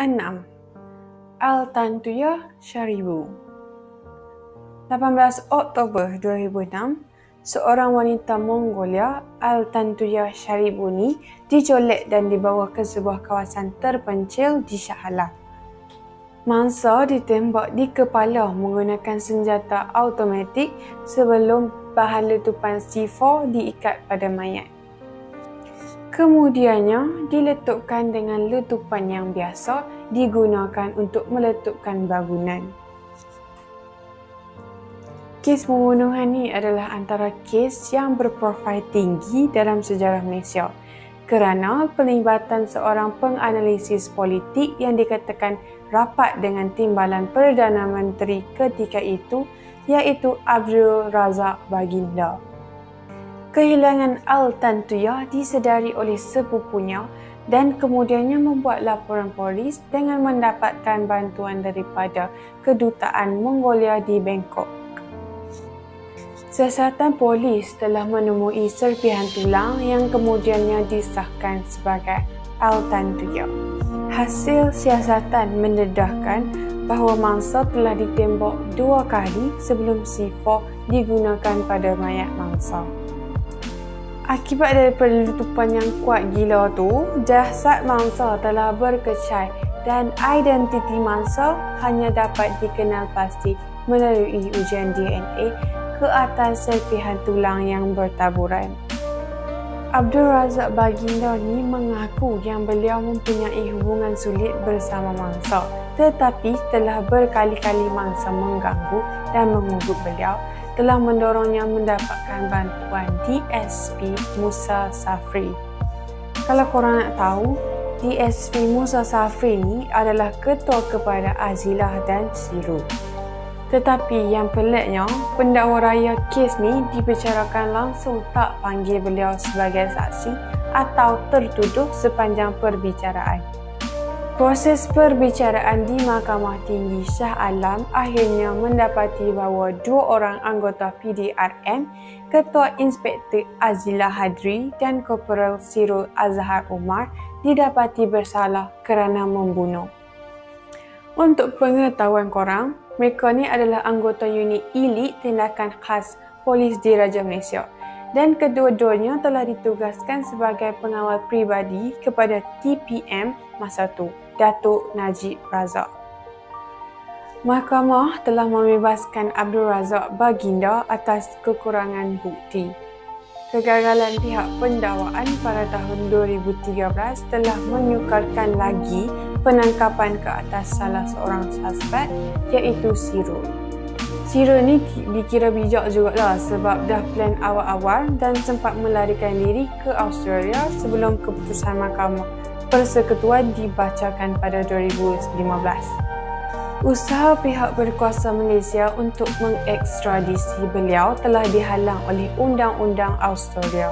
6. Al-Tantuya Sharibu. 18 Oktober 2006, seorang wanita Mongolia, Al-Tantuya Sharibu ni dicolek dan dibawa ke sebuah kawasan terpencil di Shah Alam. Mangsa ditembak di kepala menggunakan senjata automatik sebelum bahan letupan C4 diikat pada mayat. Kemudiannya diletupkan dengan letupan yang biasa digunakan untuk meletupkan bangunan. Kes pembunuhan ini adalah antara kes yang berprofil tinggi dalam sejarah Malaysia kerana pelibatan seorang penganalisis politik yang dikatakan rapat dengan timbalan Perdana Menteri ketika itu, iaitu Abdul Razak Baginda. Kehilangan Al-Tantuya disedari oleh sepupunya dan kemudiannya membuat laporan polis dengan mendapatkan bantuan daripada Kedutaan Mongolia di Bangkok. Siasatan polis telah menemui serpihan tulang yang kemudiannya disahkan sebagai Al-Tantuya. Hasil siasatan mendedahkan bahawa mangsa telah ditembak 2 kali sebelum C4 digunakan pada mayat mangsa. Akibat daripada letupan yang kuat gila tu, jasad mangsa telah berkecai dan identiti mangsa hanya dapat dikenal pasti melalui ujian DNA ke atas serpihan tulang yang bertaburan. Abdul Razak Baginda ni mengaku yang beliau mempunyai hubungan sulit bersama mangsa, tetapi telah berkali-kali mangsa mengganggu dan mengugut beliau, telah mendorongnya mendapatkan bantuan DSP Musa Safri. Kalau korang nak tahu, DSP Musa Safri ni adalah ketua kepada Azilah dan Siru. Tetapi yang peliknya, pendakwa raya kes ni dibicarakan langsung tak panggil beliau sebagai saksi atau tertuduh sepanjang perbicaraan. Proses perbicaraan di Mahkamah Tinggi Shah Alam akhirnya mendapati bahawa 2 orang anggota PDRM, Ketua Inspektor Azilah Hadri dan Korporal Sirul Azhar Umar didapati bersalah kerana membunuh. Untuk pengetahuan korang, mereka ni adalah anggota unit elit tindakan khas polis Diraja Malaysia dan kedua-duanya telah ditugaskan sebagai pengawal peribadi kepada TPM masa tu, Datuk Najib Razak. Mahkamah telah membebaskan Abdul Razak Baginda atas kekurangan bukti. Kegagalan pihak pendakwaan pada tahun 2013 telah menyukarkan lagi penangkapan ke atas salah seorang suspek, iaitu Sirul. Sirul ni dikira bijak jugalah sebab dah plan awal-awal dan sempat melarikan diri ke Australia sebelum keputusan Mahkamah Persekutuan dibacakan pada 2015. Usaha pihak berkuasa Malaysia untuk mengekstradisi beliau telah dihalang oleh undang-undang Australia.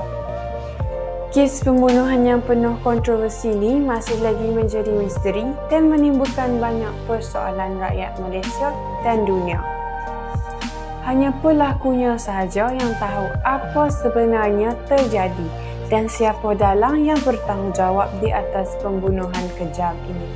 Kes pembunuhan yang penuh kontroversi ini masih lagi menjadi misteri dan menimbulkan banyak persoalan rakyat Malaysia dan dunia. Hanya pelakunya sahaja yang tahu apa sebenarnya terjadi dan siapa dalang yang bertanggungjawab di atas pembunuhan kejam ini.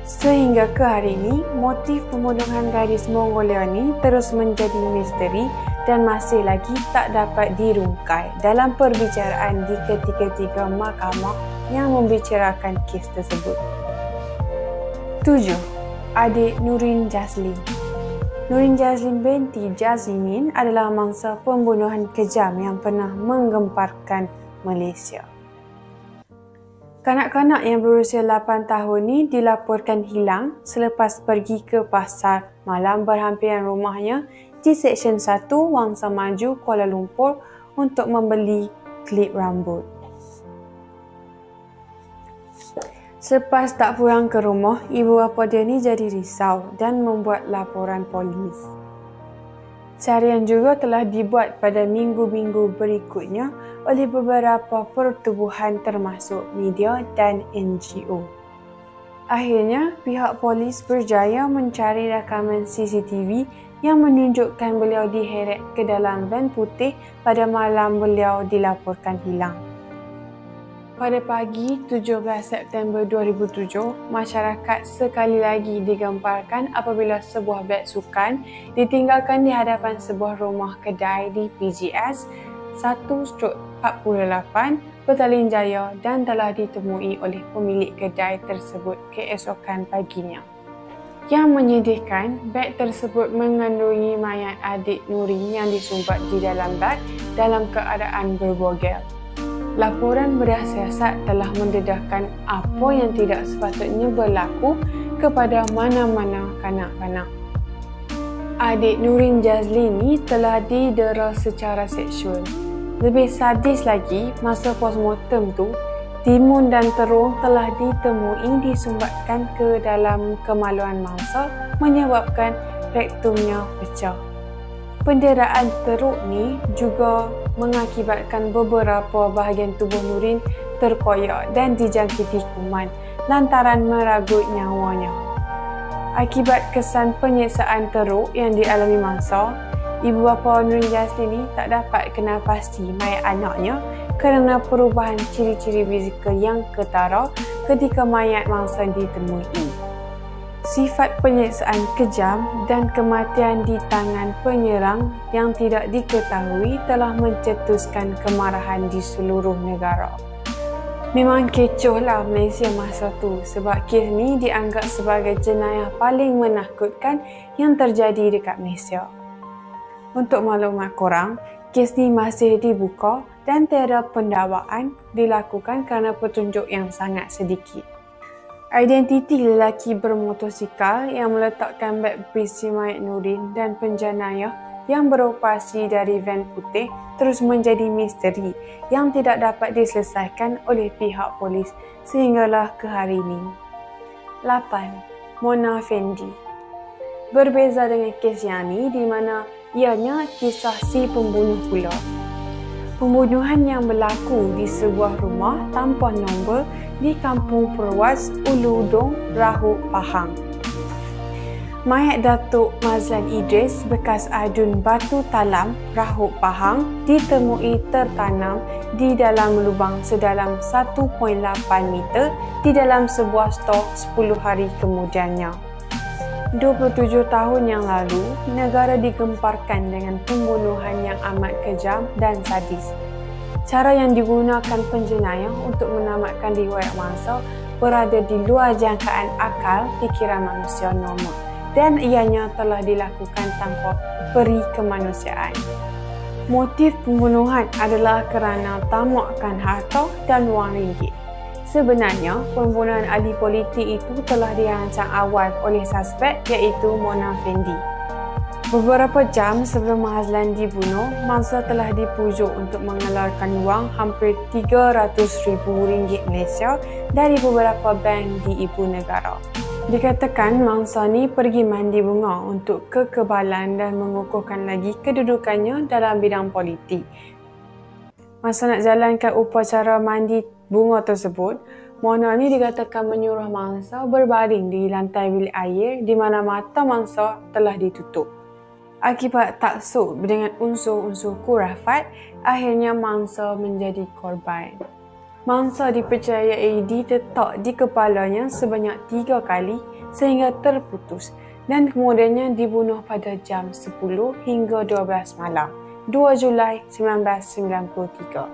Sehingga ke hari ini, motif pembunuhan gadis Mongolia ni terus menjadi misteri dan masih lagi tak dapat dirungkai dalam perbicaraan di ketiga-tiga mahkamah yang membicarakan kes tersebut. 7. Adik Nurin Jazlin. Nurin Jazlin binti Jazmin adalah mangsa pembunuhan kejam yang pernah menggemparkan Malaysia. Kanak-kanak yang berusia 8 tahun ni dilaporkan hilang selepas pergi ke pasar malam berhampiran rumahnya di Seksyen 1 Wangsa Maju, Kuala Lumpur untuk membeli klip rambut. Selepas tak pulang ke rumah, ibu bapa dia ni jadi risau dan membuat laporan polis. Carian juga telah dibuat pada minggu-minggu berikutnya oleh beberapa pertubuhan termasuk media dan NGO. Akhirnya, pihak polis berjaya mencari rakaman CCTV yang menunjukkan beliau diheret ke dalam van putih pada malam beliau dilaporkan hilang. Pada pagi 17 September 2007, masyarakat sekali lagi digemparkan apabila sebuah beg sukan ditinggalkan di hadapan sebuah rumah kedai di PGS 1/48 Petaling Jaya dan telah ditemui oleh pemilik kedai tersebut keesokan paginya. Yang menyedihkan, beg tersebut mengandungi mayat adik Nurin yang disumbat di dalam beg dalam keadaan berbogel. Laporan bersiasat telah mendedahkan apa yang tidak sepatutnya berlaku kepada mana-mana kanak-kanak. Adik Nurin Jazlini telah didera secara seksual. Lebih sadis lagi, masa postmortem tu, timun dan terung telah ditemui disumbatkan ke dalam kemaluan mangsa menyebabkan rektumnya pecah. Penderaan teruk ni juga mengakibatkan beberapa bahagian tubuh Nurin terkoyak dan dijangkiti kuman lantaran meragut nyawanya. Akibat kesan penyiksaan teruk yang dialami mangsa, ibu bapa Nurin Jazlini tak dapat kenal pasti mayat anaknya kerana perubahan ciri-ciri fizikal yang ketara ketika mayat mangsa ditemui. Sifat penyiksaan kejam dan kematian di tangan penyerang yang tidak diketahui telah mencetuskan kemarahan di seluruh negara. Memang kecohlah Malaysia masa tu sebab kes ni dianggap sebagai jenayah paling menakutkan yang terjadi dekat Malaysia. Untuk maklumat korang, kes ni masih dibuka dan tiada pendakwaan dilakukan kerana petunjuk yang sangat sedikit. Identiti lelaki bermotosikal yang meletakkan beg berisi mayat Nurin dan penjenayah yang beroperasi dari van putih terus menjadi misteri yang tidak dapat diselesaikan oleh pihak polis sehinggalah ke hari ini. 8. Mona Fendi. Berbeza dengan kes yang ni di mana ianya kisah si pembunuh pula. Pembunuhan yang berlaku di sebuah rumah tanpa nombor di Kampung Perwas, Ulu Udong, Rahuk, Pahang. Mayat Datuk Mazlan Idris bekas adun Batu Talam, Rahuk, Pahang ditemui tertanam di dalam lubang sedalam 1.8 meter di dalam sebuah stor 10 hari kemudiannya. 27 tahun yang lalu, negara digemparkan dengan pembunuhan yang amat kejam dan sadis. Cara yang digunakan penjenayah untuk menamatkan riwayat mangsa berada di luar jangkaan akal fikiran manusia normal dan ianya telah dilakukan tanpa peri kemanusiaan. Motif pembunuhan adalah kerana tamakkan harta dan wang ringgit. Sebenarnya, pembunuhan ahli politik itu telah dirancang awal oleh suspek iaitu Mona Fendi. Beberapa jam sebelum Mazlan dibunuh, mangsa telah dipujuk untuk mengeluarkan wang hampir RM300,000 Malaysia dari beberapa bank di ibu negara. Dikatakan mangsa ni pergi mandi bunga untuk kekebalan dan mengukuhkan lagi kedudukannya dalam bidang politik. Masa nak jalankan upacara mandi bunga tersebut, Mona ni dikatakan menyuruh mangsa berbaring di lantai bilik air di mana mata mangsa telah ditutup. Akibat taksub dengan unsur-unsur khurafat, akhirnya mangsa menjadi korban. Mangsa dipercayai diletak di kepalanya sebanyak 3 kali sehingga terputus dan kemudiannya dibunuh pada jam 10 hingga 12 malam, 2 Julai 1993.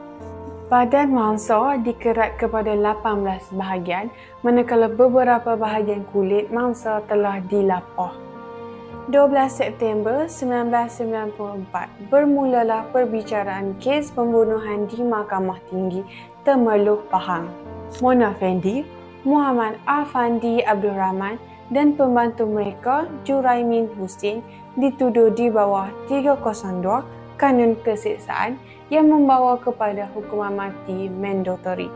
Badan mangsa dikerat kepada 18 bahagian, manakala beberapa bahagian kulit mangsa telah dilapah. 12 September 1994, bermulalah perbicaraan kes pembunuhan di Mahkamah Tinggi Temerloh Pahang. Mona Fendi, Muhammad Afandi Abdul Rahman dan pembantu mereka Juraimin Husin dituduh di bawah 302 Kanun Keseksaan yang membawa kepada hukuman mati mandatori.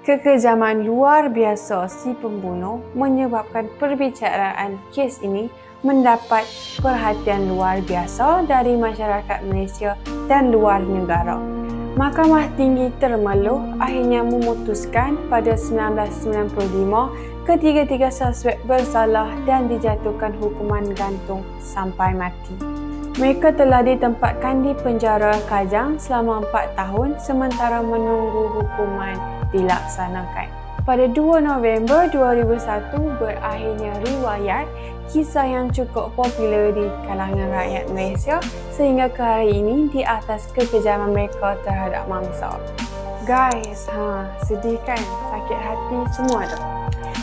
Kekejaman luar biasa si pembunuh menyebabkan perbicaraan kes ini mendapat perhatian luar biasa dari masyarakat Malaysia dan luar negara. Mahkamah Tinggi Temerloh akhirnya memutuskan pada 1995 ketiga-tiga suspek bersalah dan dijatuhkan hukuman gantung sampai mati. Mereka telah ditempatkan di penjara Kajang selama 4 tahun sementara menunggu hukuman dilaksanakan. Pada 2 November 2001 berakhirnya riwayat kisah yang cukup popular di kalangan rakyat Malaysia sehingga ke hari ini di atas kekejaman mereka terhadap mangsa. Guys, sedih kan? Sakit hati semua tu.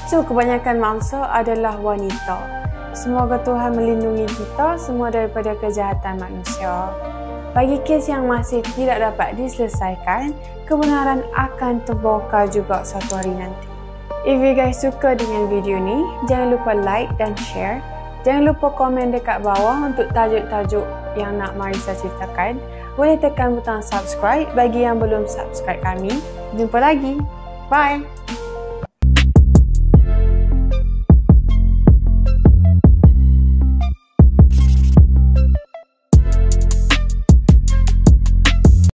So, kebanyakan mangsa adalah wanita. Semoga Tuhan melindungi kita semua daripada kejahatan manusia. Bagi kes yang masih tidak dapat diselesaikan, kebenaran akan terbongkar juga suatu hari nanti. If you guys suka dengan video ni, jangan lupa like dan share. Jangan lupa komen dekat bawah untuk tajuk-tajuk yang nak Marissa ceritakan. Boleh tekan butang subscribe bagi yang belum subscribe kami. Jumpa lagi. Bye!